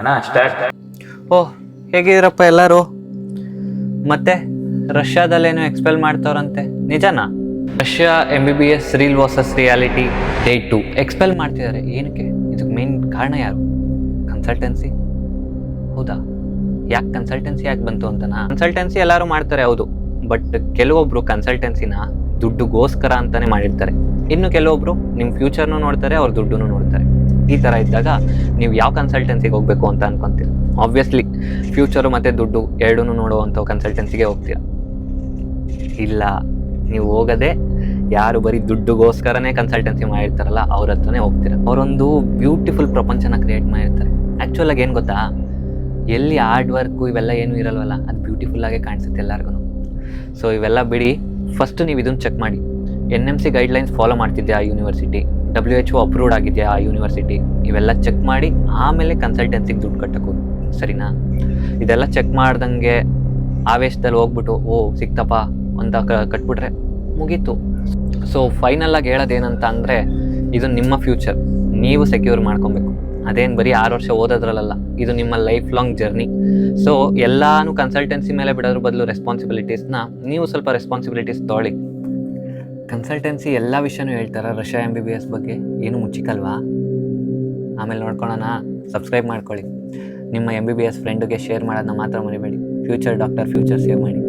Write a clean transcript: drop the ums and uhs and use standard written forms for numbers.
ಅಣ್ಣ ಸ್ಟಾರ್ಟ್. ಓಹ್, ಹೇಗಿದ್ದೀರಪ್ಪ ಎಲ್ಲರೂ? ಮತ್ತೆ ರಷ್ಯಾದಲ್ಲೇನೋ ಎಕ್ಸ್ಪೆಲ್ ಮಾಡ್ತಾವ್ರಂತೆ, ನಿಜನಾ? Russia MBBS reel versus reality day 2 expel ಮಾಡ್ತಿದ್ದಾರೆ. ಏನಕ್ಕೆ? ಇದಕ್ಕೆ ಮೇನ್ ಕಾರಣ ಯಾರು? ಕನ್ಸಲ್ಟೆನ್ಸಿ. ಹೌದಾ? ಯಾಕೆ ಕನ್ಸಲ್ಟೆನ್ಸಿ ಯಾಕೆ ಬಂತು ಅಂತನಾ? ಕನ್ಸಲ್ಟೆನ್ಸಿ ಎಲ್ಲರೂ ಮಾಡ್ತಾರೆ, ಹೌದು. ಬಟ್ ಕೆಲವೊಬ್ರು ಕನ್ಸಲ್ಟೆನ್ಸಿನ ದುಡ್ಡುಗೋಸ್ಕರ ಅಂತಾನೆ ಮಾಡಿರ್ತಾರೆ. ಇನ್ನು ಕೆಲವೊಬ್ರು ನಿಮ್ಮ ಫ್ಯೂಚರ್ನು ನೋಡ್ತಾರೆ, ಅವ್ರ ದುಡ್ಡನ್ನು ನೋಡ್ತಾರೆ. ಈ ಥರ ಇದ್ದಾಗ ನೀವು ಯಾವ ಕನ್ಸಲ್ಟೆನ್ಸಿಗೆ ಹೋಗಬೇಕು ಅಂತ ಅನ್ಕೊಂತೀರಿ? ಆಬ್ವಿಯಸ್ಲಿ ಫ್ಯೂಚರು ಮತ್ತು ದುಡ್ಡು ಎರಡೂ ನೋಡುವಂಥ ಕನ್ಸಲ್ಟೆನ್ಸಿಗೆ ಹೋಗ್ತೀರಾ. ಇಲ್ಲ, ನೀವು ಹೋಗೋದೇ ಯಾರು ಬರೀ ದುಡ್ಡುಗೋಸ್ಕರನೇ ಕನ್ಸಲ್ಟೆನ್ಸಿ ಮಾಡಿರ್ತಾರಲ್ಲ ಅವ್ರ ಹತ್ರನೇ ಹೋಗ್ತೀರಾ. ಅವರೊಂದು ಬ್ಯೂಟಿಫುಲ್ ಪ್ರಪಂಚನ ಕ್ರಿಯೇಟ್ ಮಾಡಿರ್ತಾರೆ. ಆ್ಯಕ್ಚುಲಾಗಿ ಏನು ಗೊತ್ತಾ, ಎಲ್ಲಿ ಹಾರ್ಡ್ ವರ್ಕು ಇವೆಲ್ಲ ಏನೂ ಇರಲ್ವಲ್ಲ, ಅದು ಬ್ಯೂಟಿಫುಲ್ಲಾಗೆ ಕಾಣಿಸುತ್ತೆ ಎಲ್ಲರಿಗೂ. ಸೊ ಇವೆಲ್ಲ ಬಿಡಿ, ಫಸ್ಟ್ ನೀವು ಇದನ್ನು ಚೆಕ್ ಮಾಡಿ. NMC ಗೈಡ್ಲೈನ್ಸ್ ಫಾಲೋ ಮಾಡ್ತಿದ್ಯಾ ಆ ಯೂನಿವರ್ಸಿಟಿ? WHO ಅಪ್ರೂವ್ಡ್ ಆಗಿದೆಯಾ ಆ ಯೂನಿವರ್ಸಿಟಿ? ಇವೆಲ್ಲ ಚೆಕ್ ಮಾಡಿ ಆಮೇಲೆ ಕನ್ಸಲ್ಟೆನ್ಸಿಗೆ ದುಡ್ಡು ಕಟ್ಟೋದು, ಸರಿನಾ? ಇದೆಲ್ಲ ಚೆಕ್ ಮಾಡ್ದಂಗೆ ಆವೇಶದಲ್ಲಿ ಹೋಗ್ಬಿಟ್ಟು ಸಿಕ್ತಪ್ಪ ಅಂತ ಕಟ್ಬಿಟ್ರೆ ಮುಗೀತು. ಸೊ ಫೈನಲಾಗಿ ಹೇಳೋದೇನಂತ ಅಂದರೆ, ಇದು ನಿಮ್ಮ ಫ್ಯೂಚರ್, ನೀವು ಸೆಕ್ಯೂರ್ ಮಾಡ್ಕೊಬೇಕು. ಅದೇನು ಬರೀ 6 ವರ್ಷ ಓದೋದ್ರಲ್ಲ, ಇದು ನಿಮ್ಮ ಲೈಫ್ ಲಾಂಗ್ ಜರ್ನಿ. ಸೊ ಎಲ್ಲಾನು ಕನ್ಸಲ್ಟೆನ್ಸಿ ಮೇಲೆ ಬಿಡೋದ್ರ ಬದಲು ರೆಸ್ಪಾನ್ಸಿಬಿಲಿಟೀಸ್ನ ನೀವು ಸ್ವಲ್ಪ ರೆಸ್ಪಾನ್ಸಿಬಿಲಿಟೀಸ್ ತೊಗೊಳ್ಳಿ. ಕನ್ಸಲ್ಟೆನ್ಸಿ ಎಲ್ಲ ವಿಷಯನೂ ಹೇಳ್ತಾರೆ ರಷ್ಯಾ MBBS ಬಗ್ಗೆ, ಏನು ಮುಚ್ಚಿಕಲ್ವಾ? ಆಮೇಲೆ ನೋಡ್ಕೊಳ್ಳೋಣ. ಸಬ್ಸ್ಕ್ರೈಬ್ ಮಾಡ್ಕೊಳ್ಳಿ. ನಿಮ್ಮ MBBS ಫ್ರೆಂಡಿಗೆ ಶೇರ್ ಮಾಡೋದನ್ನ ಮಾತ್ರ ಮರಿಬೇಡಿ. ಫ್ಯೂಚರ್ ಡಾಕ್ಟರ್, ಫ್ಯೂಚರ್ ಸೇವ್ ಮಾಡಿ.